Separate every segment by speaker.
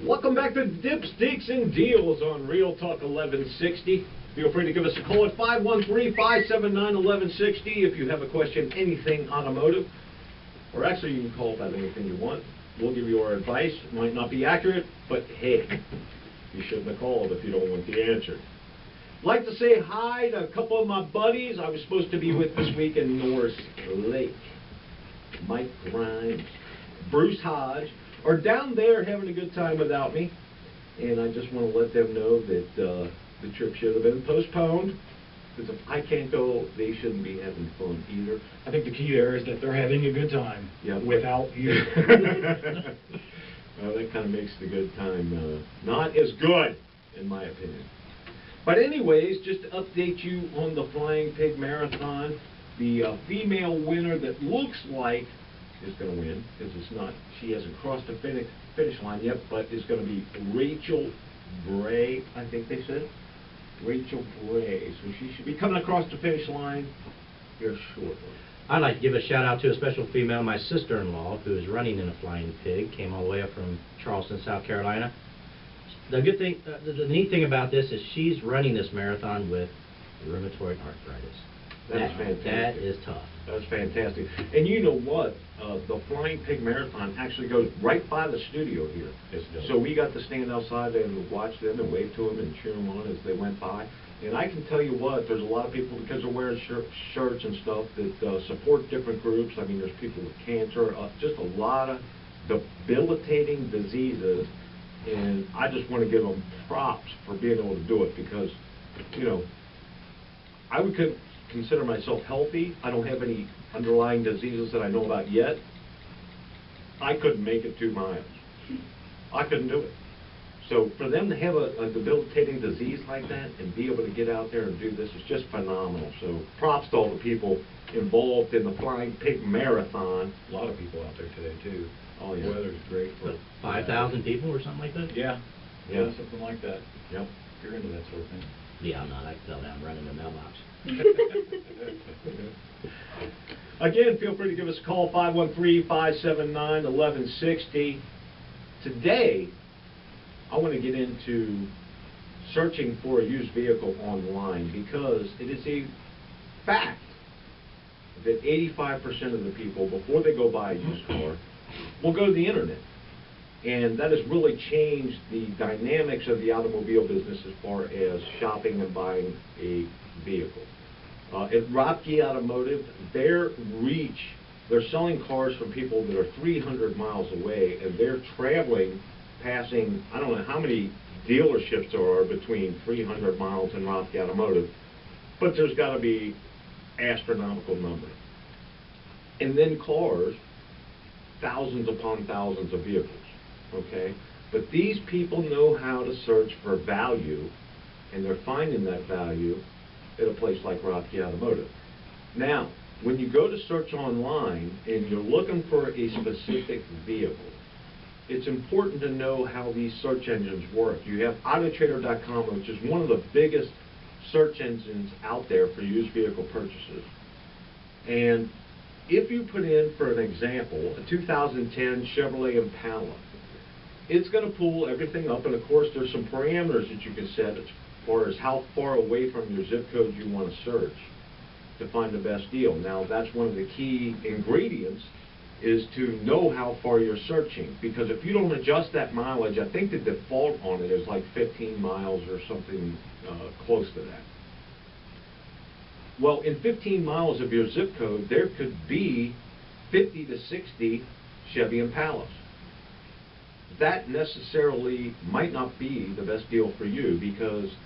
Speaker 1: Welcome back to Dips, Deeks, and Deals on Real Talk 1160. Feel free to give us a call at 513-579-1160 if you have a question, anything automotive. Or actually, you can call about anything you want. We'll give you our advice. It might not be accurate, but hey, you shouldn't have called if you don't want the answer. I'd like to say hi to a couple of my buddies I was supposed to be with this week in Norris Lake. Mike Grimes, Bruce Hodge are down there having a good time without me, and I just want to let them know that the trip should have been postponed, because if I can't go, they shouldn't be having fun either.
Speaker 2: I think the key there is that they're having a good time without you.
Speaker 1: Well, that kind of makes the good time not as good, in my opinion. But anyways, just to update you on the Flying Pig Marathon, the female winner that looks like is going to win, because it's not, she hasn't crossed the finish line yet, but is going to be Rachel Bray, I think they said. Rachel Bray. So she should be coming across the finish line here shortly.
Speaker 3: I'd like to give a shout out to a special female, my sister-in-law, who is running in a Flying Pig, came all the way up from Charleston, South Carolina. The good thing, the neat thing about this is she's running this marathon with rheumatoid arthritis.
Speaker 1: That's fantastic.
Speaker 3: That is tough.
Speaker 1: That's fantastic. And you know what? The Flying Pig Marathon actually goes right by the studio here. So we got to stand outside and watch them and wave to them and cheer them on as they went by. And I can tell you what, there's a lot of people, because they're wearing shirts and stuff, that support different groups. I mean, there's people with cancer, just a lot of debilitating diseases. And I just want to give them props for being able to do it, because, you know, I would consider myself healthy. I don't have any underlying diseases that I know about yet. I couldn't make it 2 miles. I couldn't do it. So for them to have a debilitating disease like that and be able to get out there and do this is just phenomenal. So props to all the people involved in the Flying Pig Marathon.
Speaker 2: A lot of people out there today, too.
Speaker 1: Oh, yeah.
Speaker 2: The weather's great. For
Speaker 3: 5,000 people or something like that?
Speaker 2: Yeah.
Speaker 1: Yeah.
Speaker 2: Something like that.
Speaker 1: Yep.
Speaker 2: If you're into that sort of thing.
Speaker 3: Yeah, I'm not. I can tell that I'm running the mailbox.
Speaker 1: Again, feel free to give us a call, 513-579-1160. Today, I want to get into searching for a used vehicle online, because it is a fact that 85% of the people, before they go buy a used car, will go to the internet. And that has really changed the dynamics of the automobile business as far as shopping and buying a vehicle. At Rothke Automotive, their reach, they're selling cars from people that are 300 miles away, and they're traveling, passing, I don't know how many dealerships there are between 300 miles and Rothke Automotive, but there's got to be astronomical number. And then cars, thousands upon thousands of vehicles. Okay, but these people know how to search for value, and they're finding that value at a place like Rothke Automotive. Now, when you go to search online and you're looking for a specific vehicle, it's important to know how these search engines work. You have Autotrader.com, which is one of the biggest search engines out there for used vehicle purchases. And if you put in, for an example, a 2010 Chevrolet Impala, it's going to pull everything up, and of course there's some parameters that you can set as far as how far away from your zip code you want to search to find the best deal. Now, that's one of the key ingredients, is to know how far you're searching, because if you don't adjust that mileage, I think the default on it is like 15 miles or something close to that. Well, in 15 miles of your zip code, there could be 50 to 60 Chevy Impalas. That necessarily might not be the best deal for you, because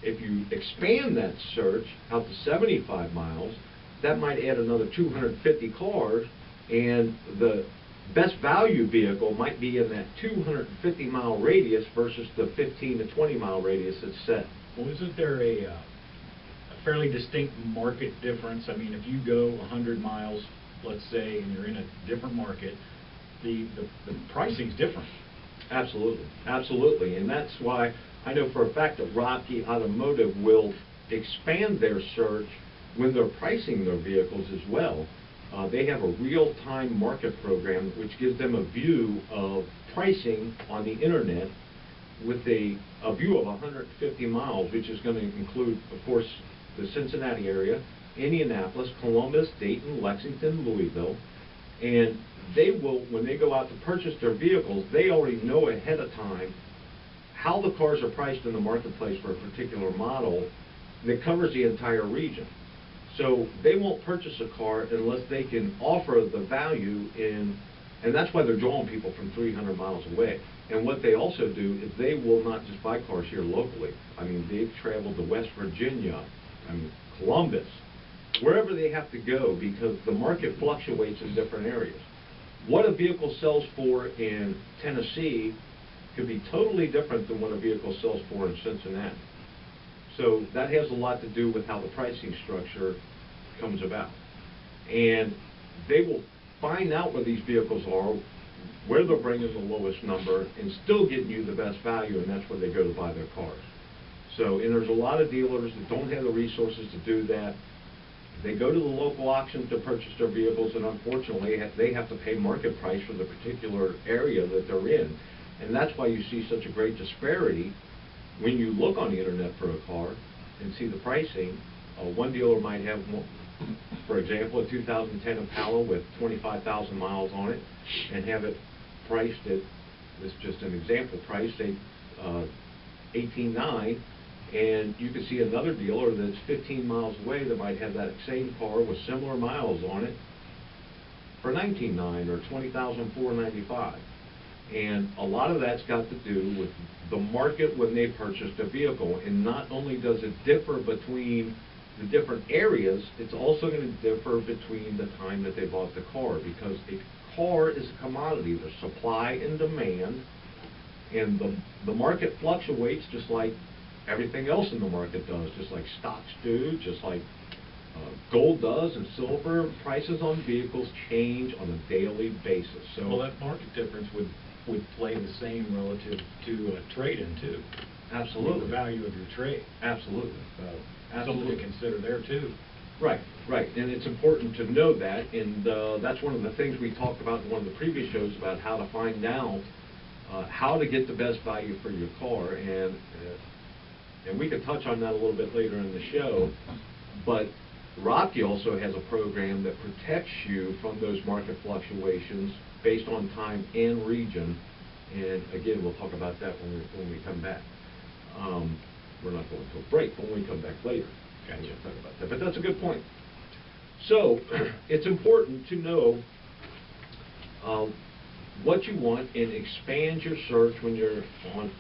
Speaker 1: if you expand that search out to 75 miles, that might add another 250 cars, and the best value vehicle might be in that 250 mile radius versus the 15 to 20 mile radius that's set.
Speaker 2: Well, isn't there a fairly distinct market difference? I mean, if you go 100 miles, let's say, and you're in a different market, the pricing's different.
Speaker 1: Absolutely, absolutely, and that's why I know for a fact that Rothke Automotive will expand their search when they're pricing their vehicles as well. They have a real-time market program which gives them a view of pricing on the internet with a view of 150 miles, which is going to include, of course, the Cincinnati area, Indianapolis, Columbus, Dayton, Lexington, Louisville, and they will, when they go out to purchase their vehicles, they already know ahead of time how the cars are priced in the marketplace for a particular model that covers the entire region. So they won't purchase a car unless they can offer the value in, and that's why they're drawing people from 300 miles away. And what they also do is they will not just buy cars here locally. I mean, they've traveled to West Virginia, Columbus, wherever they have to go, because the market fluctuates in different areas. What a vehicle sells for in Tennessee could be totally different than what a vehicle sells for in Cincinnati. So that has a lot to do with how the pricing structure comes about. And they will find out where these vehicles are, where they're bringing the lowest number, and still getting you the best value, and that's where they go to buy their cars. So, and there's a lot of dealers that don't have the resources to do that. They go to the local auctions to purchase their vehicles, and unfortunately, they have to pay market price for the particular area that they're in. And that's why you see such a great disparity when you look on the internet for a car and see the pricing. One dealer might have, for example, a 2010 Impala with 25,000 miles on it, and have it priced at, this is just an example, priced at $18,900, and you can see another dealer that's 15 miles away that might have that same car with similar miles on it for $19,900 or $20,495. And a lot of that's got to do with the market when they purchased a vehicle. And not only does it differ between the different areas, it's also going to differ between the time that they bought the car, because a car is a commodity. There's supply and demand, and the market fluctuates just like everything else in the market does, just like stocks do, just like gold does, and silver. Prices on vehicles change on a daily basis. So,
Speaker 2: well, that market difference would play the same relative to a trade-in too.
Speaker 1: Absolutely.
Speaker 2: The value of your trade.
Speaker 1: Absolutely.
Speaker 2: Something to consider there too.
Speaker 1: Right, right, and it's important to know that, and that's one of the things we talked about in one of the previous shows about how to find out how to get the best value for your car, and we could touch on that a little bit later in the show. But Rocky also has a program that protects you from those market fluctuations based on time and region, and again, we'll talk about that when we come back. We're not going to a break, but when we come back later, we'll talk about that. But that's a good point. So it's important to know what you want and expand your search when you're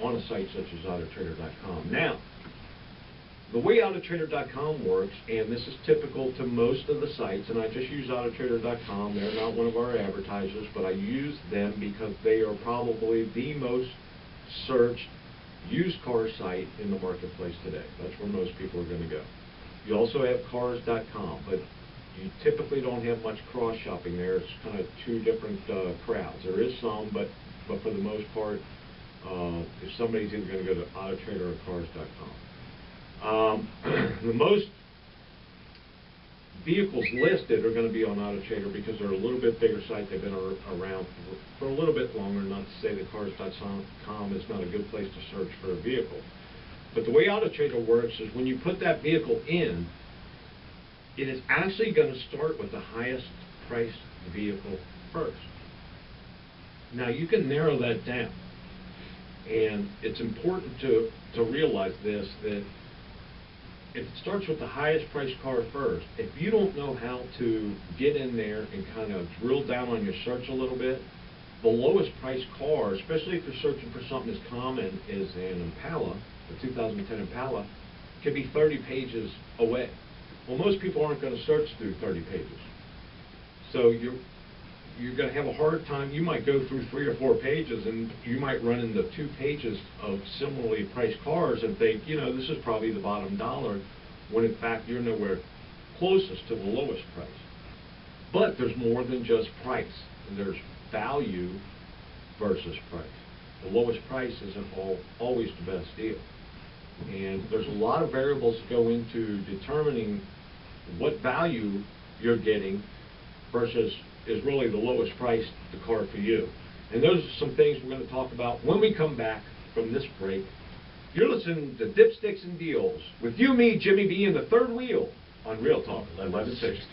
Speaker 1: on a site such as Autotrader.com. Now, the way Autotrader.com works, and this is typical to most of the sites, and I just use Autotrader.com. They're not one of our advertisers, but I use them because they are probably the most searched used car site in the marketplace today. That's where most people are going to go. You also have Cars.com, but you typically don't have much cross-shopping there. It's kind of two different crowds. There is some, but for the most part, if somebody's either going to go to Autotrader or Cars.com. The most vehicles listed are going to be on Autotrader because they're a little bit bigger site. They've been around for a little bit longer. Not to say that Cars.com is not a good place to search for a vehicle. But the way Autotrader works is when you put that vehicle in, it is actually going to start with the highest priced vehicle first. Now you can narrow that down. And it's important to realize this, that if it starts with the highest priced car first, if you don't know how to get in there and kind of drill down on your search a little bit, the lowest priced car, especially if you're searching for something as common as an Impala, the 2010 Impala, could be 30 pages away. Well, most people aren't going to search through 30 pages. So you're going to have a hard time. You might go through 3 or 4 pages, and you might run into 2 pages of similarly priced cars and think, you know, this is probably the bottom dollar, when in fact you're nowhere closest to the lowest price. But there's more than just price. There's value versus price. The lowest price isn't always the best deal. And there's a lot of variables that go into determining what value you're getting versus is really the lowest price the car for you. And those are some things we're going to talk about when we come back from this break. You're listening to Dipsticks and Deals with you, me, Jimmy B, in the third wheel on Real Talk 1160.